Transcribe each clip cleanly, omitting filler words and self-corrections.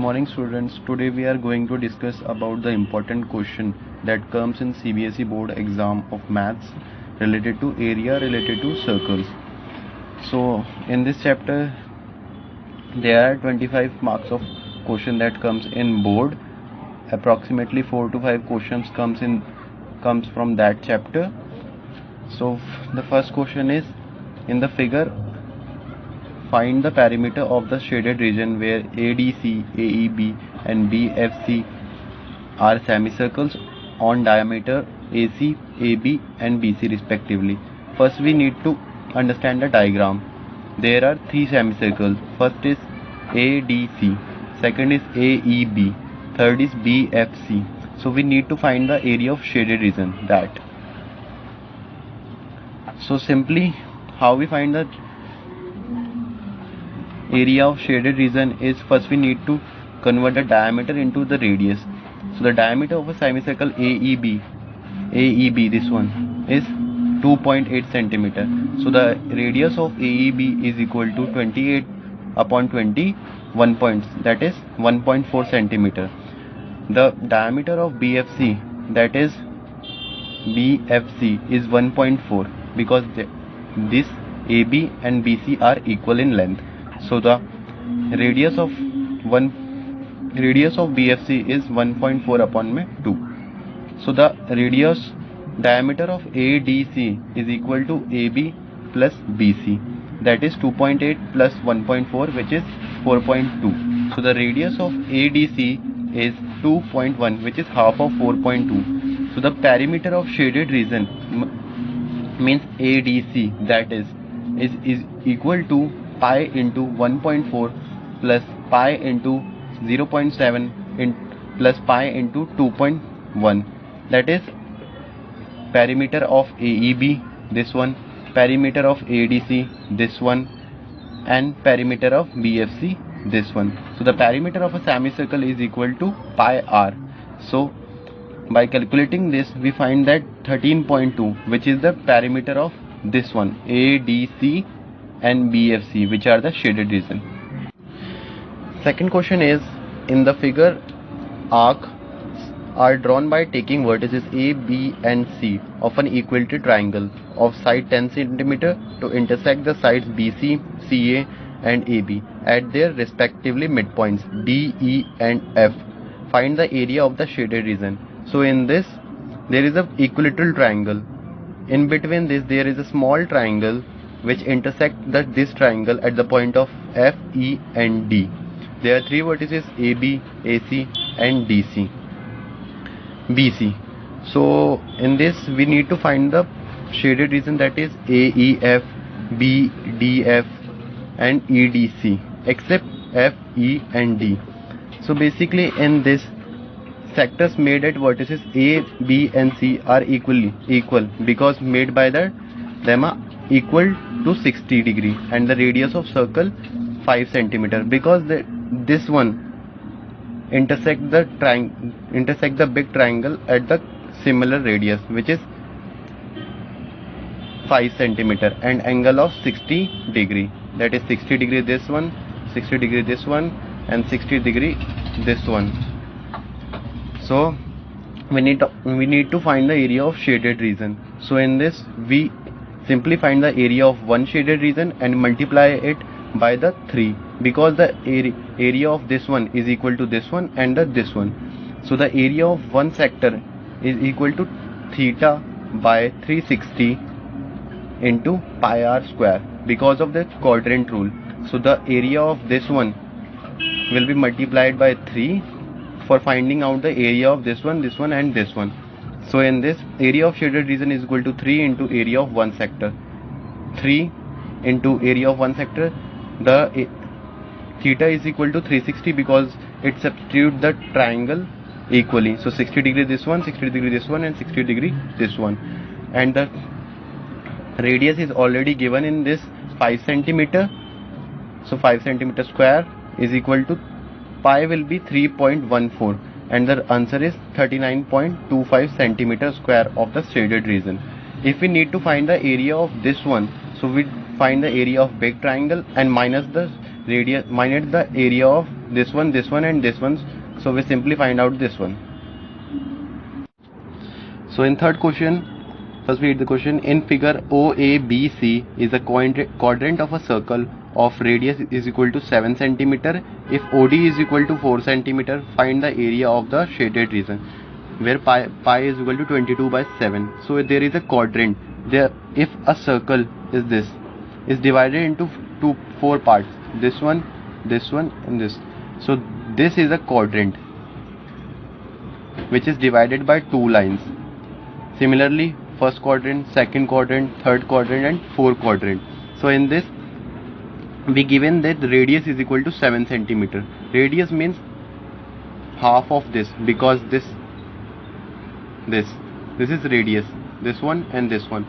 morning students. Today we are going to discuss about the important question that comes in CBSE board exam of maths related to area related to circles. So in this chapter there are 25 marks of question that comes in board. Approximately 4 to 5 questions comes from that chapter. So the first question is, in the figure, find the perimeter of the shaded region where ADC, AEB and BFC are semicircles on diameter AC, AB and BC respectively. First we need to understand the diagram. There are three semicircles. First is ADC, second is AEB, third is BFC. So we need to find the area of shaded region, that. So simply how we find the area of shaded region is, first we need to convert the diameter into the radius. So the diameter of a semicircle AEB, this one, is 2.8 centimeter. So the radius of AEB is equal to 28 upon 21 points, that is 1.4 centimeter. The diameter of BFC, that is BFC, is 1.4 because this AB and BC are equal in length. So the radius of BFC is 1.4 upon 2. So the diameter of ADC is equal to AB plus BC, that is 2.8 plus 1.4, which is 4.2. So the radius of ADC is 2.1, which is half of 4.2. So the perimeter of shaded region means ADC, that is equal to pi into 1.4 plus pi into 0.7 plus pi into 2.1, that is perimeter of AEB, this one, perimeter of ADC, this one, and perimeter of BFC, this one. So the perimeter of a semicircle is equal to pi r. So by calculating this we find that 13.2, which is the perimeter of this one, ADC and BFC, which are the shaded region. Second question is, in the figure, arcs are drawn by taking vertices A, B and C of an equilateral triangle of side 10 cm to intersect the sides BC, CA and AB at their respectively midpoints D, E and F. Find the area of the shaded region. So in this there is an equilateral triangle. In between this there is a small triangle which intersect this triangle at the point of F, E and D. There are three vertices AB, AC and BC. So in this we need to find the shaded region, that is AEF, BDF and EDC, except F, E and D. So basically in this, sectors made at vertices A, B and C are equal because made by them are equal to 60 degree and the radius of circle 5 centimeter, because this one intersect the big triangle at the similar radius, which is 5 centimeter and angle of 60 degree, that is 60 degree this one, 60 degree this one and 60 degree this one. So we need to find the area of shaded region. So in this we simply find the area of one shaded region and multiply it by the 3, because the area of this one is equal to this one and this one. So the area of one sector is equal to theta by 360 into pi r square because of the quadrant rule. So the area of this one will be multiplied by 3 for finding out the area of this one and this one. So in this, area of shaded region is equal to 3 into area of one sector. 3 into area of one sector, the theta is equal to 360 because it substitutes the triangle equally. So 60 degree this one, 60 degree this one and 60 degree this one. And the radius is already given in this 5 centimeter. So 5 centimeter square is equal to pi will be 3.14 and the answer is 39.25 centimeter square of the shaded region. If we need to find the area of this one, so we find the area of big triangle and minus the area of this one, and this one. So we simply find out this one. So in third question, first we read the question. In figure OABC is a quadrant of a circle of radius is equal to 7 cm. If OD is equal to 4 cm, find the area of the shaded region, where pi is equal to 22 by 7. So there is a quadrant. There, if a circle is divided into four parts, this one, and this. So this is a quadrant which is divided by two lines. Similarly, first quadrant, second quadrant, third quadrant, and fourth quadrant. So in this, we given that the radius is equal to 7 cm. Radius means half of this, because this is radius, this one and this one,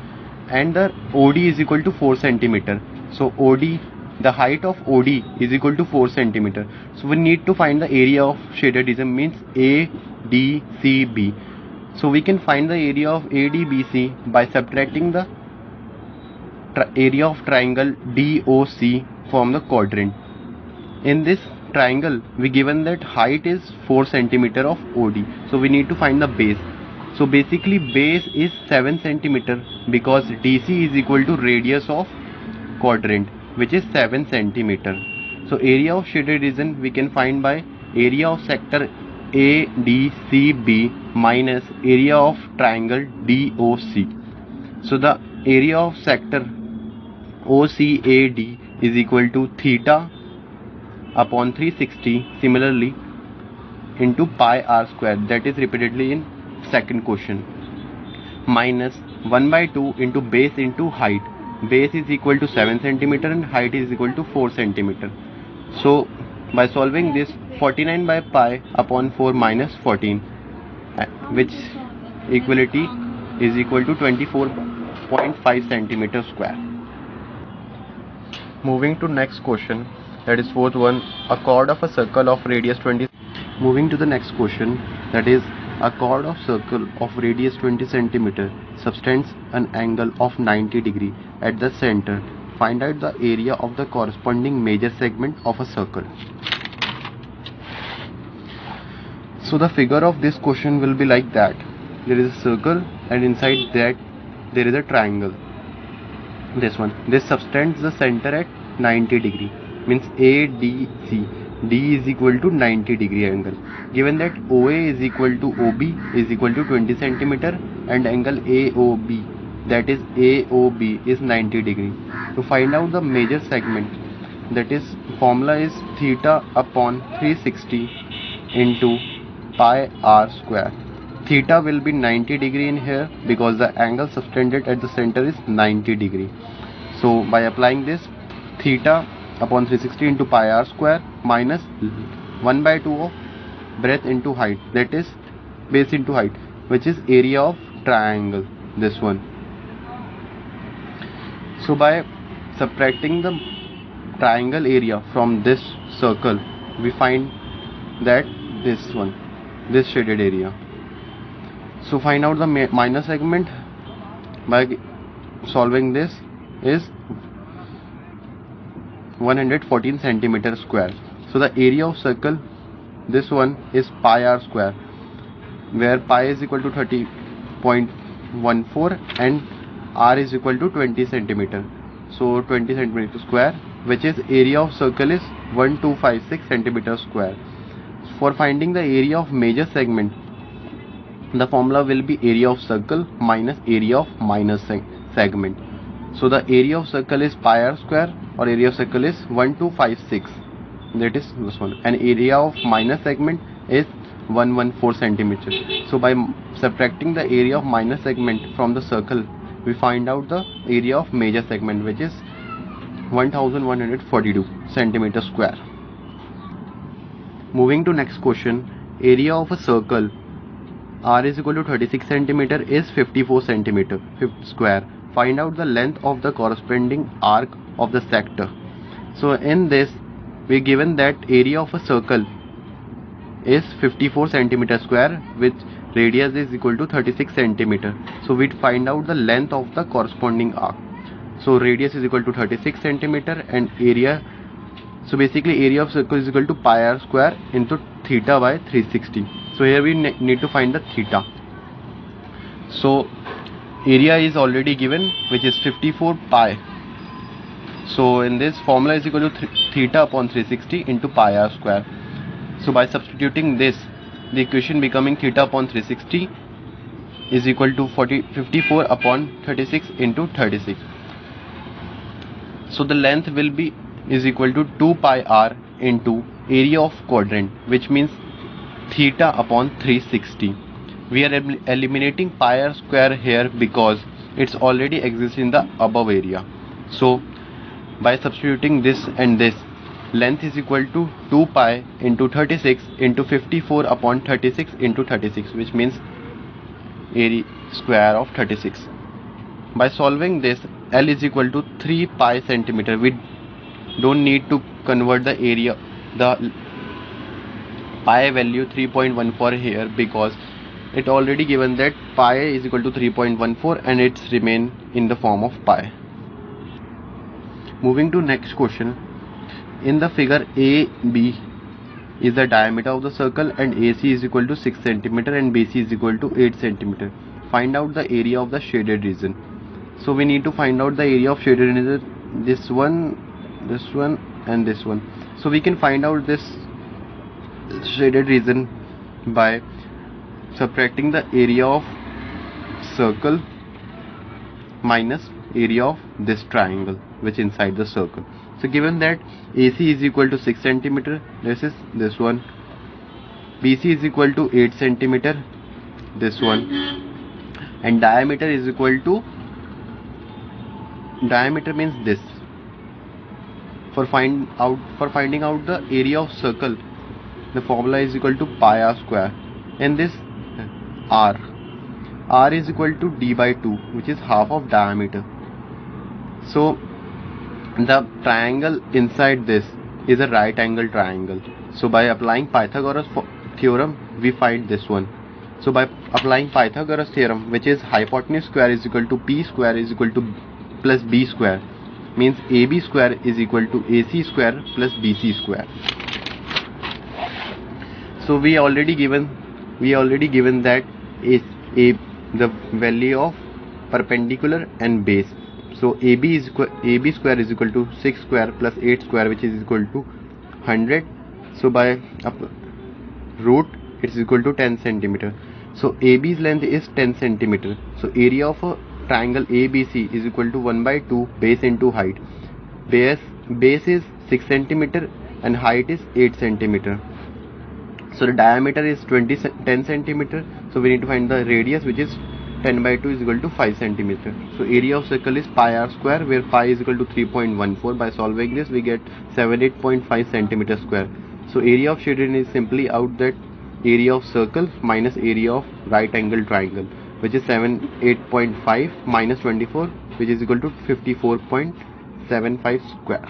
and the OD is equal to 4 cm. So OD, the height of OD is equal to 4 cm. So we need to find the area of shaded region, means ADCB. So we can find the area of ADBC by subtracting the area of triangle DOC from the quadrant. In this triangle, we given that height is 4 cm of OD. So we need to find the base. So basically base is 7 cm, because DC is equal to radius of quadrant, which is 7 cm. So area of shaded region we can find by area of sector ADCB minus area of triangle DOC. So the area of sector OCAD is equal to theta upon 360, similarly into pi r square, that is repeatedly in second question, minus 1 by 2 into base into height. Base is equal to 7 cm and height is equal to 4 cm. So by solving this, 49 by pi upon 4 minus 14, which equality is equal to 24.5 cm square. Moving to next question, that is fourth one. A chord of a circle of radius 20. Moving to the next question, that is a chord of circle of radius 20 cm subtends an angle of 90 degree at the center. Find out the area of the corresponding major segment of a circle. So the figure of this question will be like that. There is a circle and inside that there is a triangle. This one. This subtends the center at 90 degree, means ADC. D is equal to 90 degree angle. Given that OA is equal to OB is equal to 20 cm and angle AOB, that is AOB, is 90 degree. To find out the major segment, that is formula is theta upon 360 into pi r square. Theta will be 90 degree in here, because the angle subtended at the center is 90 degree. So by applying this, theta upon 360 into pi r square minus 1 by 2 of breadth into height, that is base into height, which is area of triangle, this one. So by subtracting the triangle area from this circle, we find that this one, this shaded area. So find out the minor segment by solving this is 114 cm square. So the area of circle, this one, is pi r square, where pi is equal to 30.14 and r is equal to 20 cm. So 20 cm square, which is area of circle is 1256 cm square. For finding the area of major segment, the formula will be area of circle minus area of minor segment. So the area of circle is pi r square, or area of circle is 1256, that is this one, and area of minor segment is 114 cm. So by subtracting the area of minor segment from the circle, we find out the area of major segment, which is 1142 cm square. Moving to next question, area of a circle r is equal to 36 cm is 54 cm square. Find out the length of the corresponding arc of the sector. So in this, we given that area of a circle is 54 cm square, which radius is equal to 36 cm. So we find out the length of the corresponding arc. So radius is equal to 36 cm and area So basically area of circle is equal to pi r square into theta by 360. So here we need to find the theta. So area is already given, which is 54 pi. So in this formula is equal to theta upon 360 into pi r square. So by substituting this, the equation becoming theta upon 360 is equal to 54 upon 36 into 36. So the length will be is equal to 2 pi r into area of quadrant, which means theta upon 360. We are eliminating pi r square here because it's already exists in the above area. So by substituting this and this, length is equal to 2 pi into 36 into 54 upon 36 into 36, which means area square of 36. By solving this, L is equal to 3 pi centimeter. We don't need to convert the area, the pi value 3.14 here, because it already given that pi is equal to 3.14 and it's remain in the form of pi. Moving to next question. In the figure, AB is the diameter of the circle and AC is equal to 6 cm and BC is equal to 8 cm. Find out the area of the shaded region. So we need to find out the area of shaded region, this one and this one. So we can find out this shaded region by subtracting the area of circle minus area of this triangle which inside the circle. So given that AC is equal to 6 cm, this is this one, BC is equal to 8 cm, this one, and diameter is equal to, diameter means this. For finding out the area of circle, the formula is equal to pi r square, and this r is equal to d by 2, which is half of diameter. So the triangle inside this is a right angle triangle. So by applying Pythagoras theorem, we find this one. So by applying Pythagoras theorem, which is hypotenuse square is equal to p square is equal to plus b square, means AB square is equal to AC square plus BC square. So we already given that is the value of perpendicular and base. So AB square is equal to 6 square plus 8 square, which is equal to 100. So by root, it is equal to 10 cm. So AB's length is 10 cm. So area of a triangle ABC is equal to 1 by 2 base into height. Base is 6 cm and height is 8 cm. So the diameter is 10 cm. So we need to find the radius, which is 10 by 2 is equal to 5 cm. So area of circle is pi r square, where pi is equal to 3.14. By solving this, we get 78.5 cm square. So area of shaded is simply out that area of circle minus area of right angle triangle, which is 78.5 minus 24, which is equal to 54.75 square.